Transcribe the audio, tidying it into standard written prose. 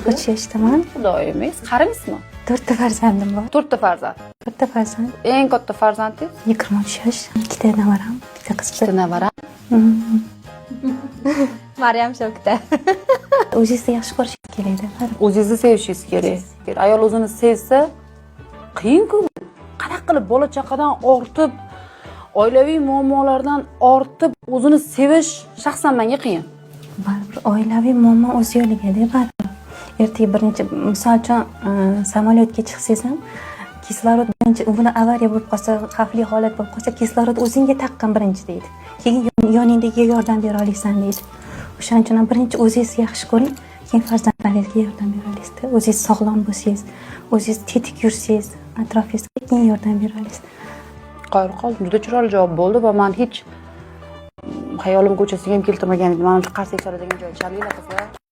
Kaç yaşdaman? Xudoyimiz, qarimisizmi? 4 ta farzandim bor. 4 ta farzand. 4 ta farzand. Eng katta farzandingiz? 23 yosh. 2 ta nevaram, bitta qiz. Ikkita nevara. Maryam Shokda. O'zingizni yaxshi ko'rishingiz kerakda. O'zingizni sevishingiz kerak. Ayol o'zini sevsa, qiyin-ku. Qanaqa qilib bola chaqadan ortib, oilaviy muammolardan ortib o'zini sevish shaxsan menga qiyin. Baribir oilaviy muammo o'z yo'ligida baribir. Ertaga birinchi misol uchun samolyotga chiqsangiz ham kislorod birinchi buni avariya bo'lib qolsa, xavfli holat bo'lib qolsa, kislorod o'zingga taqqan birinchi deydi. Keyin yoningdagiga yordam bera olasan deydi. O'shaning uchun ham birinchi o'zingizni yaxshi ko'ring, keyin farzandlaringizga yordam bera olasizda. O'zingiz sog'lom bo'lsangiz, o'zingiz tetik yursangiz, atrofingizga keyin yordam bera olasiz. Qoyil qoldim. Juda chiroyli javob bo'ldi va men hech xayolimga ko'chasiga ham keltirmagan edim. Mana shu qarsak soladigan joy Sharila qizlar.